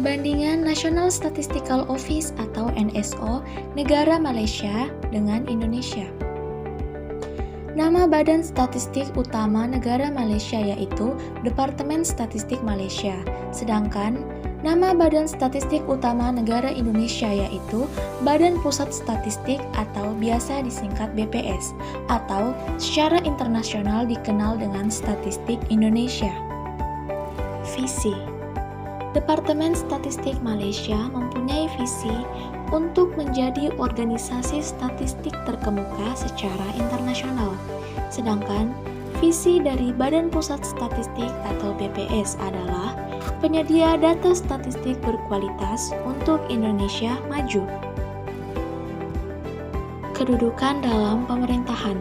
Perbandingan National Statistical Office atau NSO negara Malaysia dengan Indonesia. Nama Badan Statistik Utama Negara Malaysia yaitu Departemen Statistik Malaysia, sedangkan nama Badan Statistik Utama Negara Indonesia yaitu Badan Pusat Statistik atau biasa disingkat BPS, atau secara internasional dikenal dengan Statistik Indonesia. Visi. Departemen Statistik Malaysia mempunyai visi untuk menjadi organisasi statistik terkemuka secara internasional. Sedangkan visi dari Badan Pusat Statistik atau BPS adalah penyedia data statistik berkualitas untuk Indonesia maju. Kedudukan dalam pemerintahan.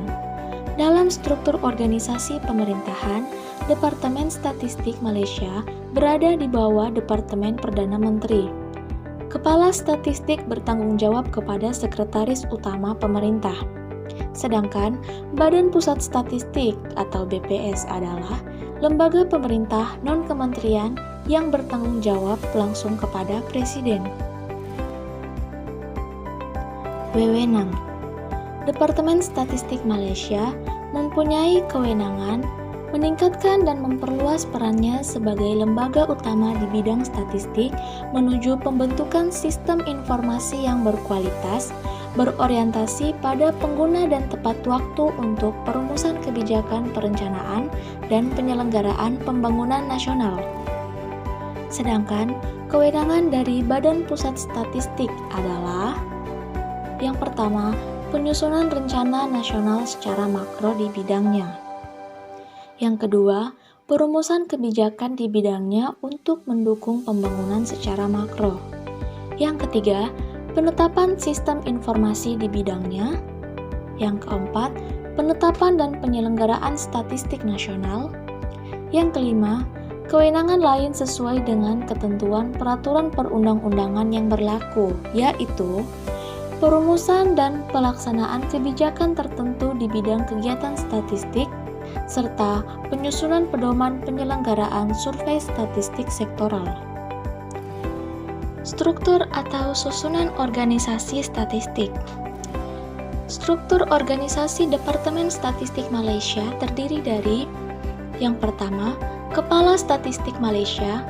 Dalam struktur organisasi pemerintahan, Departemen Statistik Malaysia berada di bawah Departemen Perdana Menteri. Kepala Statistik bertanggung jawab kepada Sekretaris Utama Pemerintah. Sedangkan Badan Pusat Statistik atau BPS adalah lembaga pemerintah non-kementerian yang bertanggung jawab langsung kepada Presiden. Wewenang. Departemen Statistik Malaysia mempunyai kewenangan meningkatkan dan memperluas perannya sebagai lembaga utama di bidang statistik menuju pembentukan sistem informasi yang berkualitas, berorientasi pada pengguna dan tepat waktu untuk perumusan kebijakan perencanaan dan penyelenggaraan pembangunan nasional. Sedangkan kewenangan dari Badan Pusat Statistik adalah: yang pertama, penyusunan rencana nasional secara makro di bidangnya. Yang kedua, perumusan kebijakan di bidangnya untuk mendukung pembangunan secara makro. Yang ketiga, penetapan sistem informasi di bidangnya. Yang keempat, penetapan dan penyelenggaraan statistik nasional. Yang kelima, kewenangan lain sesuai dengan ketentuan peraturan perundang-undangan yang berlaku, yaitu perumusan dan pelaksanaan kebijakan tertentu di bidang kegiatan statistik, serta penyusunan pedoman penyelenggaraan survei statistik sektoral. Struktur atau susunan organisasi statistik. Struktur organisasi Departemen Statistik Malaysia terdiri dari: yang pertama, Kepala Statistik Malaysia;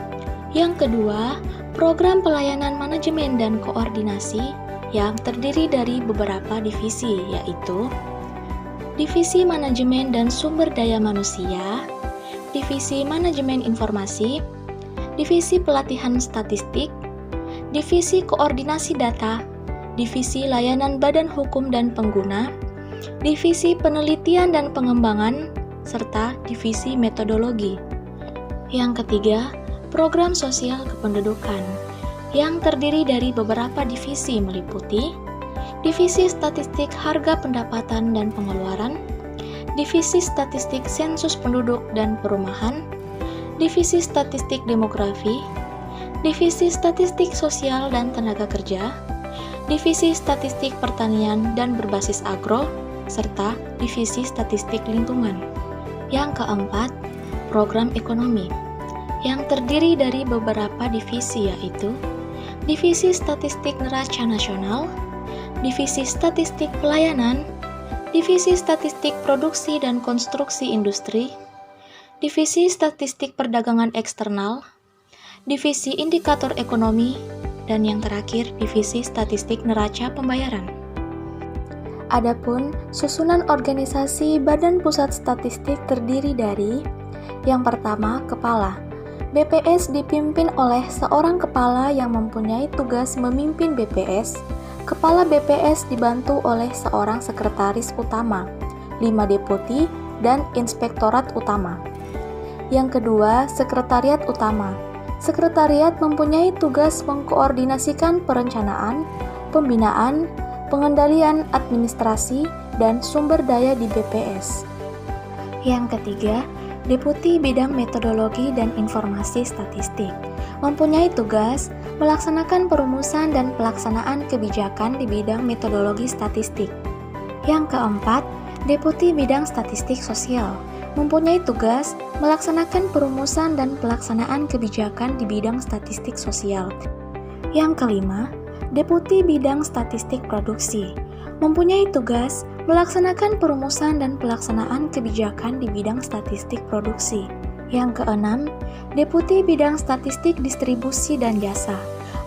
yang kedua, Program Pelayanan Manajemen dan Koordinasi yang terdiri dari beberapa divisi, yaitu Divisi Manajemen dan Sumber Daya Manusia, Divisi Manajemen Informasi, Divisi Pelatihan Statistik, Divisi Koordinasi Data, Divisi Layanan Badan Hukum dan Pengguna, Divisi Penelitian dan Pengembangan, serta Divisi Metodologi. Yang ketiga, Program Sosial Kependudukan, yang terdiri dari beberapa divisi meliputi Divisi Statistik Harga Pendapatan dan Pengeluaran, Divisi Statistik Sensus Penduduk dan Perumahan, Divisi Statistik Demografi, Divisi Statistik Sosial dan Tenaga Kerja, Divisi Statistik Pertanian dan Berbasis Agro, serta Divisi Statistik Lingkungan. Yang keempat, Program Ekonomi, yang terdiri dari beberapa divisi, yaitu Divisi Statistik Neraca Nasional, Divisi Statistik Pelayanan, Divisi Statistik Produksi dan Konstruksi Industri, Divisi Statistik Perdagangan Eksternal, Divisi Indikator Ekonomi, dan yang terakhir Divisi Statistik Neraca Pembayaran. Adapun susunan organisasi Badan Pusat Statistik terdiri dari: yang pertama, Kepala. BPS dipimpin oleh seorang kepala yang mempunyai tugas memimpin BPS. Kepala BPS dibantu oleh seorang sekretaris utama, 5 deputi, dan inspektorat utama. Yang kedua, Sekretariat Utama. Sekretariat mempunyai tugas mengkoordinasikan perencanaan, pembinaan, pengendalian administrasi, dan sumber daya di BPS. Yang ketiga, Deputi Bidang Metodologi dan Informasi Statistik, mempunyai tugas melaksanakan perumusan dan pelaksanaan kebijakan di bidang metodologi statistik. Yang keempat, Deputi Bidang Statistik Sosial, mempunyai tugas melaksanakan perumusan dan pelaksanaan kebijakan di bidang statistik sosial. Yang kelima, Deputi Bidang Statistik Produksi, mempunyai tugas melaksanakan perumusan dan pelaksanaan kebijakan di bidang statistik produksi. Yang keenam, Deputi Bidang Statistik Distribusi dan Jasa,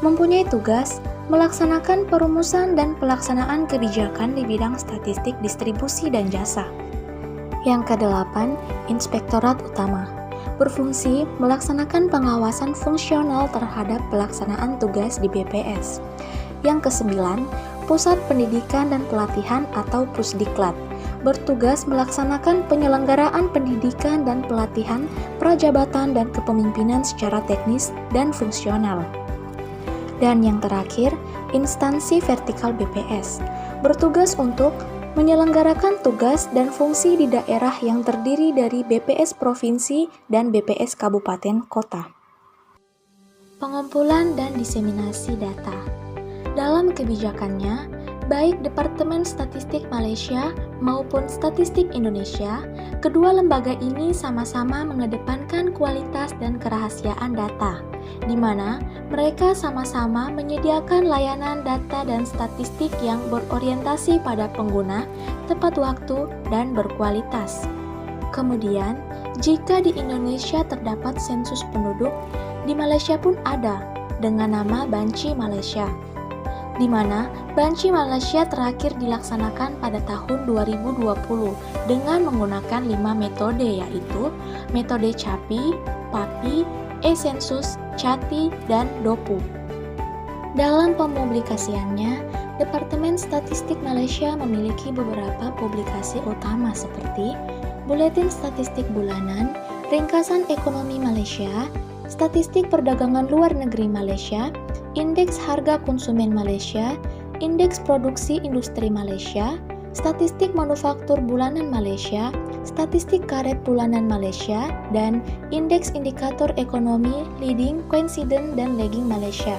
mempunyai tugas melaksanakan perumusan dan pelaksanaan kebijakan di bidang statistik distribusi dan jasa. Yang kedelapan, Inspektorat Utama, berfungsi melaksanakan pengawasan fungsional terhadap pelaksanaan tugas di BPS. Yang kesembilan, Pusat Pendidikan dan Pelatihan atau Pusdiklat, bertugas melaksanakan penyelenggaraan pendidikan dan pelatihan prajabatan dan kepemimpinan secara teknis dan fungsional. Dan yang terakhir, instansi vertikal BPS, bertugas untuk menyelenggarakan tugas dan fungsi di daerah yang terdiri dari BPS Provinsi dan BPS Kabupaten Kota. Pengumpulan dan diseminasi data. Dalam kebijakannya, baik Departemen Statistik Malaysia maupun Statistik Indonesia, kedua lembaga ini sama-sama mengedepankan kualitas dan kerahasiaan data, di mana mereka sama-sama menyediakan layanan data dan statistik yang berorientasi pada pengguna, tepat waktu, dan berkualitas. Kemudian, jika di Indonesia terdapat sensus penduduk, di Malaysia pun ada, dengan nama Banci Malaysia, di mana Banci Malaysia terakhir dilaksanakan pada tahun 2020 dengan menggunakan 5 metode, yaitu metode CAPI, PAPI, E-Sensus, CATI, dan DOPU. Dalam pempublikasiannya, Departemen Statistik Malaysia memiliki beberapa publikasi utama seperti Buletin Statistik Bulanan, Ringkasan Ekonomi Malaysia, Statistik Perdagangan Luar Negeri Malaysia, Indeks Harga Konsumen Malaysia, Indeks Produksi Industri Malaysia, Statistik Manufaktur Bulanan Malaysia, Statistik Karet Bulanan Malaysia, dan Indeks Indikator Ekonomi Leading, Coincident, dan Lagging Malaysia.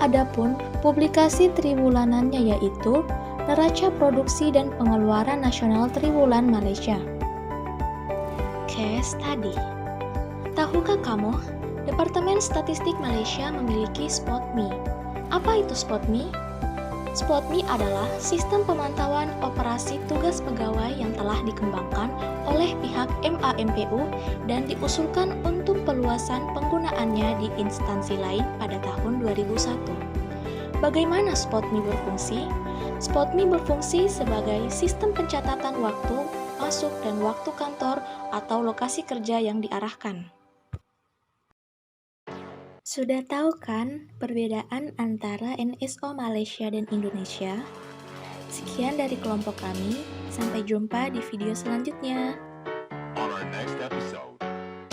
Adapun publikasi triwulanannya yaitu Neraca Produksi dan Pengeluaran Nasional Triwulan Malaysia. Case Study. Tahukah kamu, Departemen Statistik Malaysia memiliki SpotMe. Apa itu SpotMe? SpotMe adalah sistem pemantauan operasi tugas pegawai yang telah dikembangkan oleh pihak MAMPU dan diusulkan untuk peluasan penggunaannya di instansi lain pada tahun 2001. Bagaimana SpotMe berfungsi? SpotMe berfungsi sebagai sistem pencatatan waktu masuk dan waktu kantor atau lokasi kerja yang diarahkan. Sudah tahu kan perbedaan antara NSO Malaysia dan Indonesia? Sekian dari kelompok kami, sampai jumpa di video selanjutnya. On our next episode.